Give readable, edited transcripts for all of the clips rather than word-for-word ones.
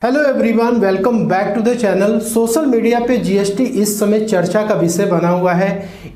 Hello everyone, welcome back to the channel. Social media पे GST इस समय चर्चा का विषय बना हुआ है।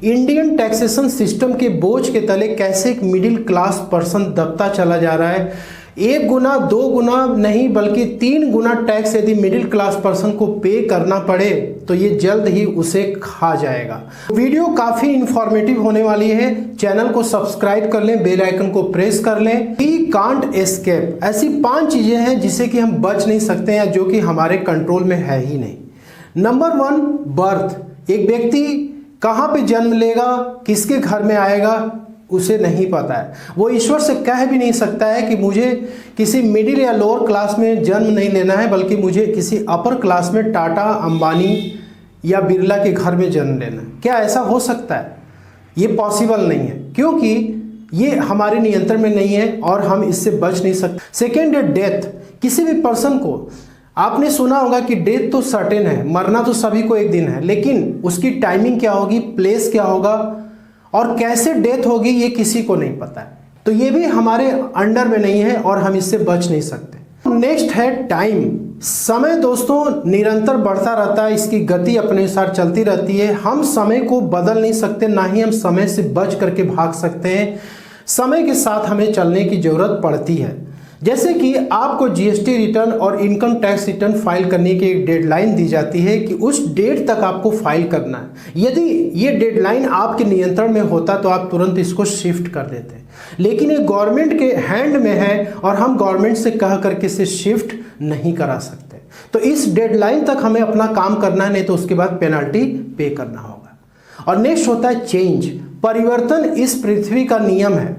इंडियन टैक्सेशन सिस्टम के बोझ के तले कैसे एक मिडिल क्लास पर्सन दबता चला जा रहा है। 1 गुना 2 गुना नहीं बल्कि 3 गुना टैक्स यदि मिडिल क्लास पर्सन को पे करना पड़े तो ये जल्द ही उसे खा जाएगा। वीडियो काफ़ी इंफॉर्मेटिव होने वाली है। चैनल को सब्सक्राइब कर लें, बेल आइकन को प्रेस कर लें। वी कांट एस्केप, ऐसी 5 चीज़ें हैं जिससे कि हम बच नहीं सकते हैं, जो कि हमारे कंट्रोल में है ही नहीं। Number 1, birth. एक व्यक्ति कहाँ पे जन्म लेगा, किसके घर में आएगा, उसे नहीं पता है। वो ईश्वर से कह भी नहीं सकता है कि मुझे किसी मिडिल या लोअर क्लास में जन्म नहीं लेना है, बल्कि मुझे किसी अपर क्लास में टाटा, अंबानी या बिरला के घर में जन्म लेना है। क्या ऐसा हो सकता है? ये पॉसिबल नहीं है, क्योंकि ये हमारे नियंत्रण में नहीं है और हम इससे बच नहीं सकते। सेकेंड है डेथ। किसी भी पर्सन को आपने सुना होगा कि डेथ तो सर्टेन है, मरना तो सभी को एक दिन है, लेकिन उसकी टाइमिंग क्या होगी, प्लेस क्या होगा और कैसे डेथ होगी, ये किसी को नहीं पता है। तो ये भी हमारे अंडर में नहीं है और हम इससे बच नहीं सकते। नेक्स्ट है टाइम। समय दोस्तों निरंतर बढ़ता रहता है, इसकी गति अपने अनुसार चलती रहती है। हम समय को बदल नहीं सकते, ना ही हम समय से बच करके भाग सकते हैं। समय के साथ हमें चलने की जरूरत पड़ती है। जैसे कि आपको जीएसटी रिटर्न और इनकम टैक्स रिटर्न फाइल करने की एक डेडलाइन दी जाती है कि उस डेट तक आपको फाइल करना है। यदि ये डेडलाइन आपके नियंत्रण में होता तो आप तुरंत इसको शिफ्ट कर देते, लेकिन ये गवर्नमेंट के हैंड में है और हम गवर्नमेंट से कह करके इसे शिफ्ट नहीं करा सकते। तो इस डेडलाइन तक हमें अपना काम करना है, नहीं तो उसके बाद पेनल्टी पे करना होगा। और नेक्स्ट होता है चेंज। परिवर्तन इस पृथ्वी का नियम है।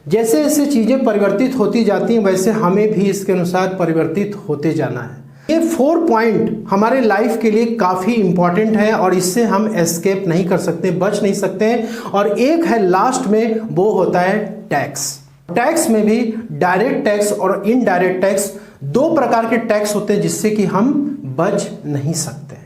जैसे जैसे चीज़ें परिवर्तित होती जाती हैं, वैसे हमें भी इसके अनुसार परिवर्तित होते जाना है। ये 4 पॉइंट हमारे लाइफ के लिए काफ़ी इंपॉर्टेंट है और इससे हम एस्केप नहीं कर सकते, बच नहीं सकते हैं। और एक है लास्ट में, वो होता है टैक्स। टैक्स में भी डायरेक्ट टैक्स और इनडायरेक्ट टैक्स, 2 प्रकार के टैक्स होते हैं जिससे कि हम बच नहीं सकते।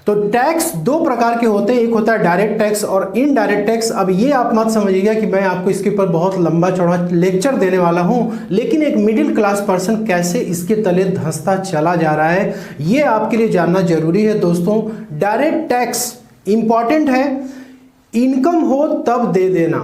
तो टैक्स 2 प्रकार के होते हैं, एक होता है डायरेक्ट टैक्स और इनडायरेक्ट टैक्स। अब ये आप मत समझिएगा कि मैं आपको इसके ऊपर बहुत लंबा चौड़ा लेक्चर देने वाला हूं, लेकिन एक मिडिल क्लास पर्सन कैसे इसके तले धंसता चला जा रहा है, ये आपके लिए जानना जरूरी है दोस्तों। डायरेक्ट टैक्स इंपॉर्टेंट है। इनकम हो तब दे देना।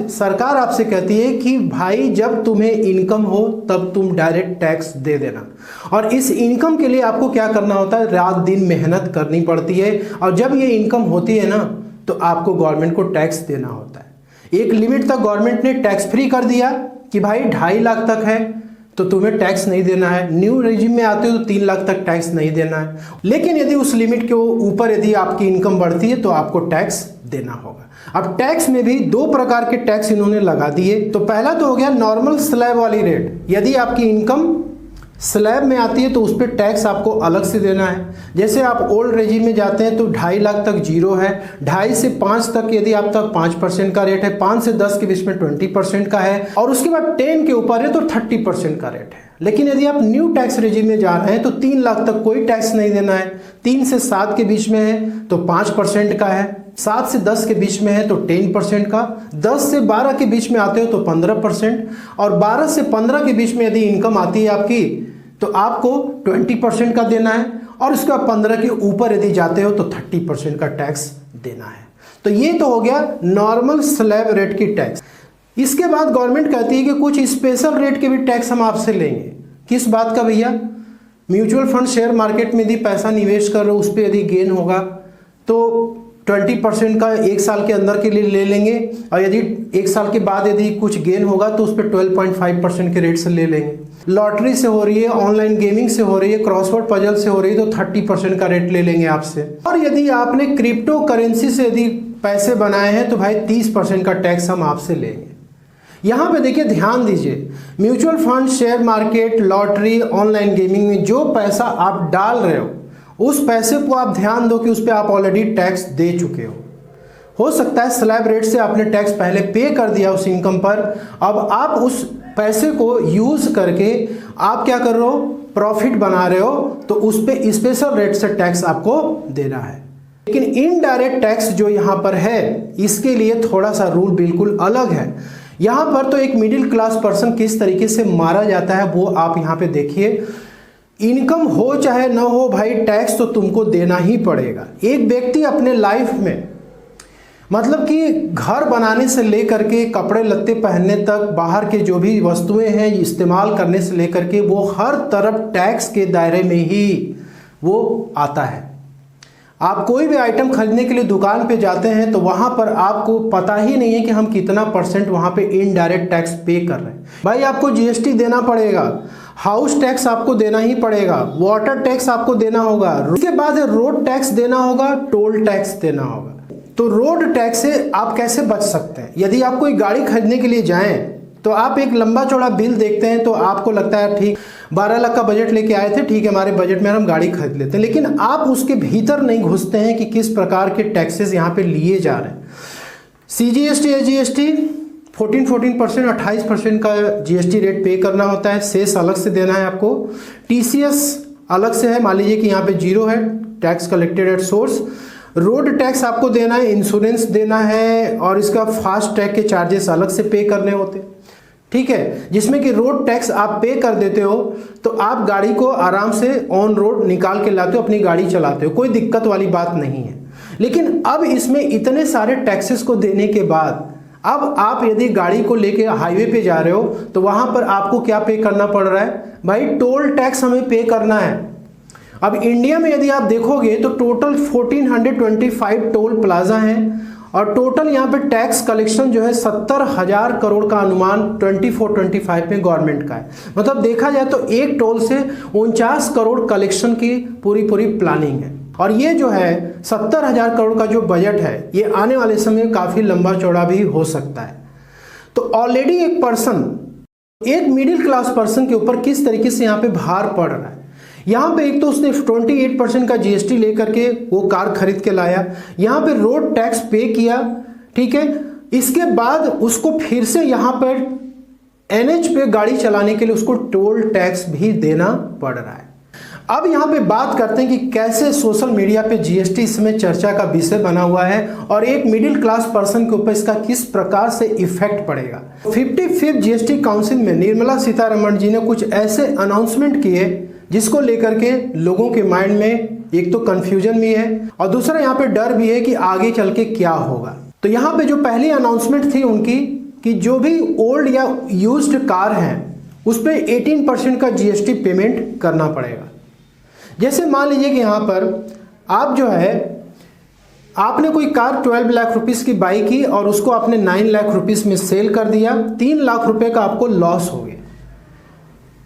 सरकार आपसे कहती है कि भाई जब तुम्हें इनकम हो तब तुम डायरेक्ट टैक्स दे देना। और इस इनकम के लिए आपको क्या करना होता है, रात दिन मेहनत करनी पड़ती है। और जब ये इनकम होती है ना, तो आपको गवर्नमेंट को टैक्स देना होता है। एक लिमिट तक गवर्नमेंट ने टैक्स फ्री कर दिया कि भाई 2.5 लाख तक है तो तुम्हें टैक्स नहीं देना है। न्यू रेजिम में आते हो तो 3 लाख तक टैक्स नहीं देना है। लेकिन यदि उस लिमिट के ऊपर यदि आपकी इनकम बढ़ती है तो आपको टैक्स देना होगा। अब टैक्स में भी 2 प्रकार के टैक्स इन्होंने लगा दिए। तो पहला तो हो गया नॉर्मल स्लैब वाली रेट। यदि आपकी इनकम स्लैब में आती है तो उस पर टैक्स आपको अलग से देना है। जैसे आप ओल्ड रेजिम में जाते हैं तो 2.5 लाख तक जीरो है, 2.5 से 5 तक यदि आप तक 5% का रेट है, 5 से 10 के बीच में 20% का है, और उसके बाद 10 के ऊपर है तो 30% का रेट है। लेकिन यदि आप न्यू टैक्स रेजिम में जा रहे हैं तो 3 लाख तक कोई टैक्स नहीं देना है, 3 से 7 के बीच में है तो 5% का है, 7 से 10 के बीच में है तो 10% का, 10 से 12 के बीच में आते हो तो 15%, और 12 से 15 के बीच में यदि इनकम आती है आपकी तो आपको 20% का देना है, और उसके बाद 15 के ऊपर यदि जाते हो तो 30% का टैक्स देना है। तो ये तो हो गया नॉर्मल स्लैब रेट की टैक्स। इसके बाद गवर्नमेंट कहती है कि कुछ स्पेशल रेट के भी टैक्स हम आपसे लेंगे। किस बात का भैया? म्यूचुअल फंड शेयर मार्केट में यदि पैसा निवेश कर रहे हो, उस पर यदि गेन होगा तो 20% का 1 साल के अंदर के लिए ले लेंगे, और यदि 1 साल के बाद यदि कुछ गेन होगा तो उस पर 12.5% के रेट से ले लेंगे। लॉटरी से हो रही है, ऑनलाइन गेमिंग से हो रही है, क्रॉसवर्ड पजल से हो रही है तो 30% का रेट ले लेंगे आपसे। और यदि आपने क्रिप्टो करेंसी से यदि पैसे बनाए हैं तो भाई 30% का टैक्स हम आपसे लेंगे। यहाँ पे देखिए, ध्यान दीजिए, mutual fund, share market, lottery, online gaming में जो पैसा आप डाल रहे हो, उस पैसे को आप ध्यान दो कि उस पर आप ऑलरेडी टैक्स दे चुके हो सकता है स्लैब रेट से आपने टैक्स पहले पे कर दिया उस इनकम पर। अब आप उस पैसे को यूज करके आप क्या कर रहे हो, प्रॉफिट बना रहे हो, तो उस पर स्पेशल रेट से टैक्स आपको देना है। लेकिन इनडायरेक्ट टैक्स जो यहाँ पर है, इसके लिए थोड़ा सा रूल बिल्कुल अलग है। यहाँ पर तो एक मिडिल क्लास पर्सन किस तरीके से मारा जाता है वो आप यहाँ पे देखिए। इनकम हो चाहे ना हो भाई, टैक्स तो तुमको देना ही पड़ेगा। एक व्यक्ति अपने लाइफ में मतलब कि घर बनाने से लेकर के कपड़े लत्ते पहनने तक, बाहर के जो भी वस्तुएं हैं इस्तेमाल करने से लेकर के, वो हर तरफ टैक्स के दायरे में ही वो आता है। आप कोई भी आइटम खरीदने के लिए दुकान पे जाते हैं तो वहाँ पर आपको पता ही नहीं है कि हम कितना % वहाँ पे इनडायरेक्ट टैक्स पे कर रहे हैं। भाई आपको जीएसटी देना पड़ेगा, हाउस टैक्स आपको देना ही पड़ेगा, वाटर टैक्स आपको देना होगा, उसके बाद रोड टैक्स देना होगा, टोल टैक्स देना होगा। तो रोड टैक्स से आप कैसे बच सकते हैं? यदि आप कोई गाड़ी खरीदने के लिए जाएं तो आप एक लंबा चौड़ा बिल देखते हैं तो आपको लगता है ठीक 12 लाख का बजट लेके आए थे, ठीक है हमारे बजट में हम गाड़ी खरीद लेते हैं, लेकिन आप उसके भीतर नहीं घुसते हैं कि किस प्रकार के टैक्सेस यहाँ पे लिए जा रहे हैं। CGST SGST 14% 28% का GST रेट पे करना होता है, सेस अलग से देना है आपको। TCS अलग से है, मान लीजिए कि यहाँ पे 0 है, tax collected at source. Road tax आपको देना है, इंश्योरेंस देना है, और इसका फास्ट टैग के चार्जेस अलग से पे करने होते हैं, ठीक है। जिसमें कि रोड टैक्स आप पे कर देते हो तो आप गाड़ी को आराम से ऑन रोड निकाल के लाते हो, अपनी गाड़ी चलाते हो, कोई दिक्कत वाली बात नहीं है। लेकिन अब इसमें इतने सारे टैक्सेस को देने के बाद अब आप यदि गाड़ी को लेके हाईवे पे जा रहे हो तो वहां पर आपको क्या पे करना पड़ रहा है? भाई टोल टैक्स हमें पे करना है। अब इंडिया में यदि आप देखोगे तो टोटल 1425 टोल प्लाजा हैं और टोटल यहाँ पे टैक्स कलेक्शन जो है 70,000 करोड़ का अनुमान 24-25 में गवर्नमेंट का है। मतलब देखा जाए तो एक टोल से 49 करोड़ कलेक्शन की पूरी प्लानिंग है। और ये जो है 70,000 करोड़ का जो बजट है ये आने वाले समय काफ़ी लंबा चौड़ा भी हो सकता है। तो ऑलरेडी एक मिडिल क्लास पर्सन के ऊपर किस तरीके से यहाँ पे भार पड़ रहा है। यहाँ पे एक तो उसने 28% का GST लेकर के वो कार खरीद के लाया, यहाँ पे रोड टैक्स पे किया, ठीक है। इसके बाद उसको फिर से यहाँ पर NH पे गाड़ी चलाने के लिए उसको टोल टैक्स भी देना पड़ रहा है। अब यहाँ पे बात करते हैं कि कैसे सोशल मीडिया पे GST इस समय चर्चा का विषय बना हुआ है और एक मिडिल क्लास पर्सन के ऊपर इसका किस प्रकार से इफेक्ट पड़ेगा। 55th GST काउंसिल में निर्मला सीतारमण जी ने कुछ ऐसे अनाउंसमेंट किए जिसको लेकर के लोगों के माइंड में एक तो कंफ्यूजन भी है और दूसरा यहाँ पे डर भी है कि आगे चल के क्या होगा। तो यहाँ पे जो पहली अनाउंसमेंट थी उनकी कि जो भी ओल्ड या यूज्ड कार हैं उस पर 18% का GST पेमेंट करना पड़ेगा। जैसे मान लीजिए कि यहाँ पर आप जो है आपने कोई कार 12 लाख रुपीस की बाई की और उसको आपने 9 लाख रुपीस में सेल कर दिया, 3 लाख रुपए का आपको लॉस हो गया।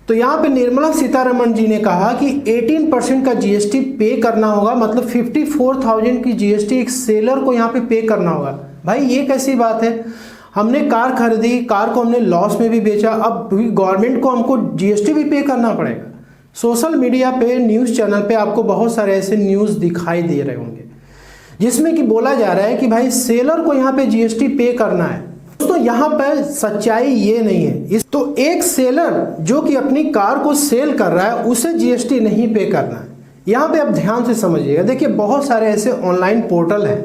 तो यहाँ पे निर्मला सीतारमण जी ने कहा कि 18% का GST पे करना होगा, मतलब 54,000 की GST एक सेलर को यहाँ पे करना होगा। भाई ये कैसी बात है? हमने कार खरीदी, कार को हमने लॉस में भी बेचा, अब गवर्नमेंट को हमको GST भी पे करना पड़ेगा। सोशल मीडिया पे न्यूज़ चैनल पे आपको बहुत सारे ऐसे न्यूज़ दिखाई दे रहे होंगे जिसमें कि बोला जा रहा है कि भाई सेलर को यहाँ पे GST पे करना है। दोस्तों यहाँ पर सच्चाई ये नहीं है। तो एक सेलर जो कि अपनी कार को सेल कर रहा है उसे GST नहीं पे करना है। यहाँ पे आप ध्यान से समझिएगा। देखिए बहुत सारे ऐसे ऑनलाइन पोर्टल हैं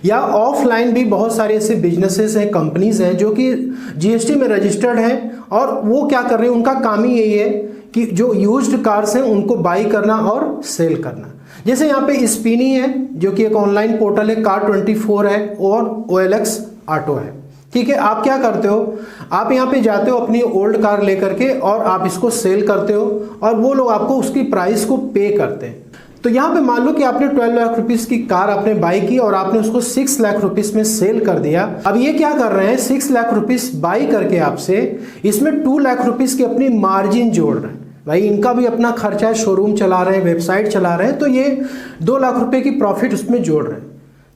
या ऑफलाइन भी बहुत सारे ऐसे बिजनेसेस हैं, कंपनीज हैं जो कि GST में रजिस्टर्ड हैं और वो क्या कर रहे हैं, उनका काम ही यही है कि जो यूज्ड कार्स हैं उनको बाई करना और सेल करना। जैसे यहाँ पे स्पिनी है जो कि एक ऑनलाइन पोर्टल है, कार24 है और OLX ऑटो है, ठीक है। आप क्या करते हो, आप यहाँ पे जाते हो अपनी ओल्ड कार लेकर के और आप इसको सेल करते हो और वो लोग आपको उसकी प्राइस को पे करते हैं। तो यहाँ पे मान लो कि आपने 12 लाख रुपीस की कार आपने बाई की और आपने उसको 6 लाख रुपीस में सेल कर दिया। अब ये क्या कर रहे हैं, 6 लाख रुपीस बाई करके आपसे इसमें 2 लाख रुपीस की अपनी मार्जिन जोड़ रहे हैं। भाई इनका भी अपना खर्चा है, शोरूम चला रहे हैं, वेबसाइट चला रहे हैं, तो ये 2 लाख रुपए की प्रॉफिट उसमें जोड़ रहे हैं।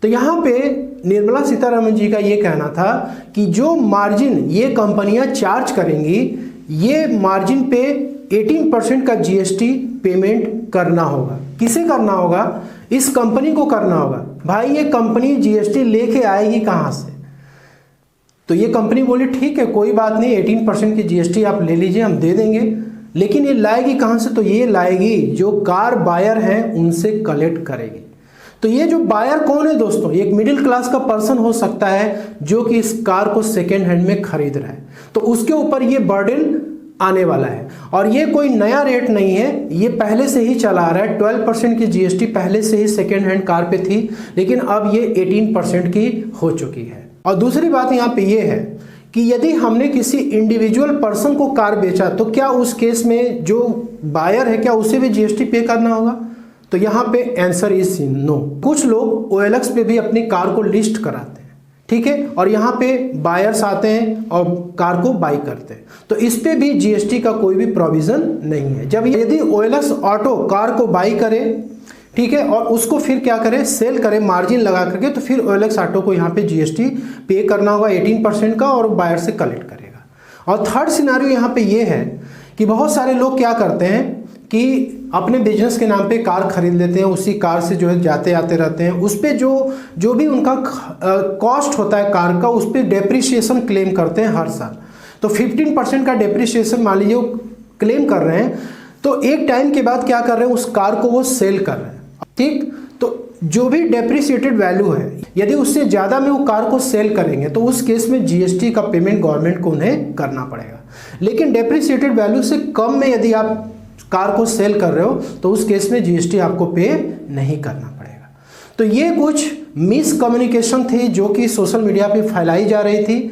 तो यहाँ पे निर्मला सीतारमण जी का ये कहना था कि जो मार्जिन ये कंपनियां चार्ज करेंगी ये मार्जिन पे 18% का GST पेमेंट करना होगा। किसे करना होगा? इस कंपनी को करना होगा। भाई ये कंपनी GST लेके आएगी कहाँ से? तो ये कंपनी बोली ठीक है कोई बात नहीं, 18% की GST आप ले लीजिए, हम दे देंगे, लेकिन ये लाएगी कहाँ से? तो ये लाएगी जो कार बायर हैं उनसे कलेक्ट करेगी। तो ये जो बायर कौन है दोस्तों? एक मिडिल क्लास का पर्सन हो सकता है जो कि इस कार को सेकेंड हैंड में खरीद रहा है, तो उसके ऊपर ये बर्डन आने वाला है। और ये कोई नया रेट नहीं है, ये पहले से ही चला आ रहा है। 12% की जीएसटी पहले से ही सेकेंड हैंड कार पे थी, लेकिन अब ये 18% की हो चुकी है। और दूसरी बात यहाँ पे ये है कि यदि हमने किसी इंडिविजुअल पर्सन को कार बेचा तो क्या उस केस में जो बायर है क्या उसे भी जीएसटी पे करना होगा? तो यहाँ पे आंसर इज नो। कुछ लोग OLX पे भी अपनी कार को लिस्ट कराते हैं, ठीक है, और यहाँ पे बायर्स आते हैं और कार को बाई करते हैं, तो इस पे भी जीएसटी का कोई भी प्रोविजन नहीं है। जब यदि OLX ऑटो कार को बाई करे, ठीक है, और उसको फिर क्या करे, सेल करे मार्जिन लगा करके, तो फिर OLX ऑटो को यहाँ पे जीएसटी पे करना होगा 18% का, और बायर से कलेक्ट करेगा। और थर्ड सिनारियो यहाँ पे ये है कि बहुत सारे लोग क्या करते हैं कि अपने बिजनेस के नाम पे कार खरीद लेते हैं, उसी कार से जो है जाते आते रहते हैं, उस पर जो भी उनका कॉस्ट होता है कार का, उस पर डेप्रिसिएशन क्लेम करते हैं हर साल। तो 15% का डेप्रिसिएशन मान लीजिए क्लेम कर रहे हैं, तो एक टाइम के बाद क्या कर रहे हैं, उस कार को वो सेल कर रहे हैं, ठीक। तो जो भी डेप्रिसिएटेड वैल्यू है, यदि उससे ज़्यादा में वो कार को सेल करेंगे तो उस केस में जीएसटी का पेमेंट गवर्नमेंट को उन्हें करना पड़ेगा। लेकिन डेप्रिसिएटेड वैल्यू से कम में यदि आप कार को सेल कर रहे हो तो उस केस में जीएसटी आपको पे नहीं करना पड़ेगा। तो ये कुछ मिसकम्युनिकेशन थी जो कि सोशल मीडिया पे फैलाई जा रही थी,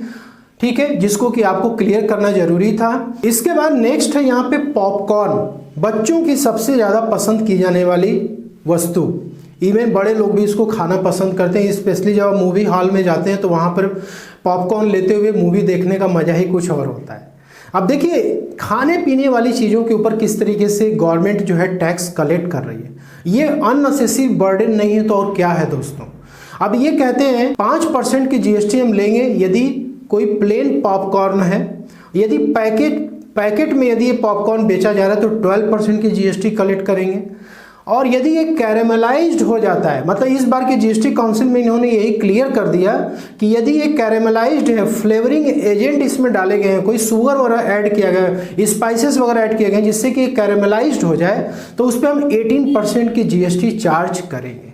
ठीक है, जिसको कि आपको क्लियर करना जरूरी था। इसके बाद नेक्स्ट है यहाँ पे पॉपकॉर्न, बच्चों की सबसे ज़्यादा पसंद की जाने वाली वस्तु। इवन बड़े लोग भी इसको खाना पसंद करते हैं, स्पेशली जब मूवी हॉल में जाते हैं तो वहाँ पर पॉपकॉर्न लेते हुए मूवी देखने का मज़ा ही कुछ और होता है। अब देखिए खाने पीने वाली चीज़ों के ऊपर किस तरीके से गवर्नमेंट जो है टैक्स कलेक्ट कर रही है, ये अननेसेसरी बर्डन नहीं है तो और क्या है दोस्तों। अब ये कहते हैं 5% की जीएसटी हम लेंगे यदि कोई प्लेन पॉपकॉर्न है, यदि पैकेट में यदि ये पॉपकॉर्न बेचा जा रहा है तो 12% की जीएसटी कलेक्ट करेंगे, और यदि ये कैरेमलाइज्ड हो जाता है, मतलब इस बार के जीएसटी काउंसिल में इन्होंने यही क्लियर कर दिया कि यदि ये कैरेमलाइज्ड है, फ्लेवरिंग एजेंट इसमें डाले गए हैं, कोई शुगर वगैरह ऐड किया गया, स्पाइसेस वगैरह ऐड किए गए जिससे कि कैरेमलाइज्ड हो जाए, तो उस पर हम 18% की जीएसटी चार्ज करेंगे।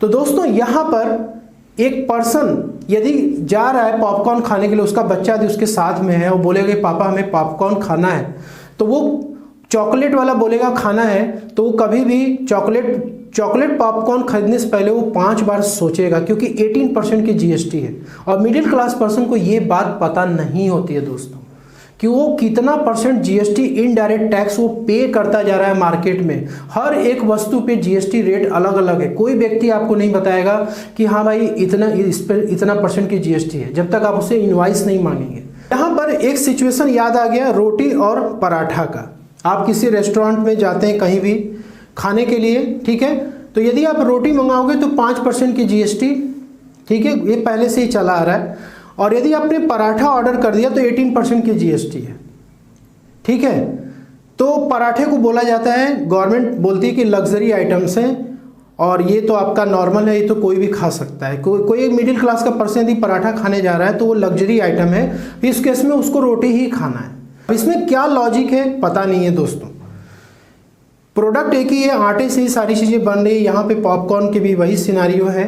तो दोस्तों यहाँ पर एक पर्सन यदि जा रहा है पॉपकॉर्न खाने के लिए, उसका बच्चा यदि उसके साथ में है और बोलेगा कि पापा हमें पॉपकॉर्न खाना है, तो वो चॉकलेट वाला बोलेगा खाना है, तो वो कभी भी चॉकलेट पॉपकॉर्न खरीदने से पहले वो 5 बार सोचेगा, क्योंकि 18% की जीएसटी है। और मिडिल क्लास पर्सन को ये बात पता नहीं होती है दोस्तों कि वो कितना परसेंट जीएसटी इनडायरेक्ट टैक्स वो पे करता जा रहा है मार्केट में। हर एक वस्तु पे जीएसटी रेट अलग अलग है, कोई व्यक्ति आपको नहीं बताएगा कि हाँ भाई इस पर इतना परसेंट की जीएसटी है, जब तक आप उसे इनवॉइस नहीं मांगेंगे। यहाँ पर एक सिचुएशन याद आ गया, रोटी और पराठा का। आप किसी रेस्टोरेंट में जाते हैं कहीं भी खाने के लिए, ठीक है, तो यदि आप रोटी मंगाओगे तो 5% की जीएसटी, ठीक है, ये पहले से ही चला आ रहा है। और यदि आपने पराठा ऑर्डर कर दिया तो 18% की जीएसटी है, ठीक है। तो पराठे को बोला जाता है, गवर्नमेंट बोलती है कि लग्जरी आइटम्स हैं, और ये तो आपका नॉर्मल है, ये तो कोई भी खा सकता है। कोई एक मिडिल क्लास का पर्सन यदि पराठा खाने जा रहा है तो वो लग्जरी आइटम है, फिर इस केस में उसको रोटी ही खाना है। इसमें क्या लॉजिक है पता नहीं है दोस्तों। प्रोडक्ट एक ही है, आटे से ही सारी चीज़ें बन रही है। यहाँ पे पॉपकॉर्न के भी वही सिनारियो है,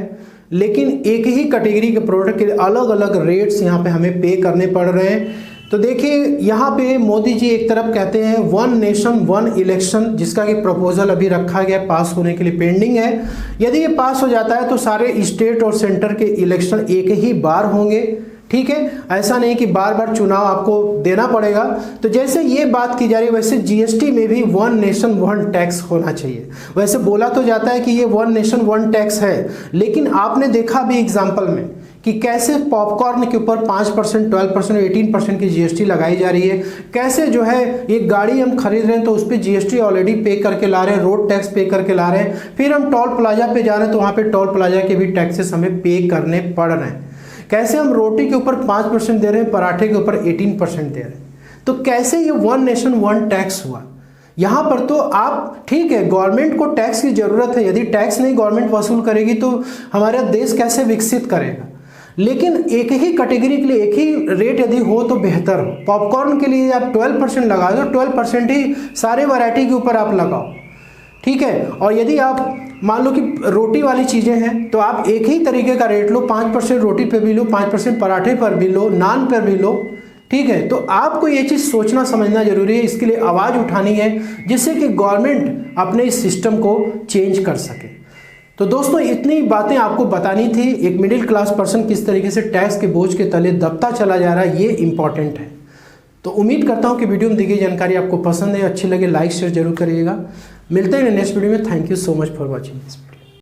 लेकिन एक ही कैटेगरी के प्रोडक्ट के अलग अलग रेट्स यहाँ पे हमें पे करने पड़ रहे हैं। तो देखिए यहाँ पे मोदी जी एक तरफ कहते हैं 1 नेशन 1 इलेक्शन, जिसका कि प्रपोजल अभी रखा गया, पास होने के लिए पेंडिंग है। यदि ये पास हो जाता है तो सारे स्टेट और सेंटर के इलेक्शन एक ही बार होंगे, ठीक है, ऐसा नहीं कि बार बार चुनाव आपको देना पड़ेगा। तो जैसे ये बात की जा रही है वैसे जीएसटी में भी 1 नेशन 1 टैक्स होना चाहिए। वैसे बोला तो जाता है कि ये 1 नेशन 1 टैक्स है, लेकिन आपने देखा भी एग्जाम्पल में कि कैसे पॉपकॉर्न के ऊपर 5%, 12%, 18% की जीएसटी लगाई जा रही है। कैसे जो है एक गाड़ी हम खरीद रहे हैं तो उस पर जीएसटी ऑलरेडी पे करके ला रहे हैं, रोड टैक्स पे करके ला रहे हैं। फिर हम टोल प्लाजा पे जा रहे हैं तो वहाँ पे टोल प्लाजा के भी टैक्सेस हमें पे करने पड़ रहे हैं। कैसे हम रोटी के ऊपर 5% दे रहे हैं, पराठे के ऊपर 18% दे रहे हैं। तो कैसे ये 1 नेशन 1 टैक्स हुआ? यहाँ पर तो आप ठीक है, गवर्नमेंट को टैक्स की ज़रूरत है, यदि टैक्स नहीं गवर्नमेंट वसूल करेगी तो हमारा देश कैसे विकसित करेगा। लेकिन एक ही कैटेगरी के लिए एक ही रेट यदि हो तो बेहतर हो। पॉपकॉर्न के लिए आप 12% लगा दो, 12% ही सारे वैरायटी के ऊपर आप लगाओ, ठीक है। और यदि आप मान लो कि रोटी वाली चीज़ें हैं तो आप एक ही तरीके का रेट लो, 5% रोटी पे भी लो, 5% पराठे पर भी लो, नान पर भी लो, ठीक है, तो आपको ये चीज़ सोचना समझना जरूरी है, इसके लिए आवाज़ उठानी है जिससे कि गवर्नमेंट अपने इस सिस्टम को चेंज कर सके। तो दोस्तों इतनी बातें आपको बतानी थी, एक मिडिल क्लास पर्सन किस तरीके से टैक्स के बोझ के तले दबता चला जा रहा है, ये इंपॉर्टेंट है। तो उम्मीद करता हूँ कि वीडियो में दी गई जानकारी आपको पसंद है, अच्छी लगे लाइक शेयर जरूर करिएगा। मिलते हैं नेक्स्ट वीडियो में। Thank you so much for watching this.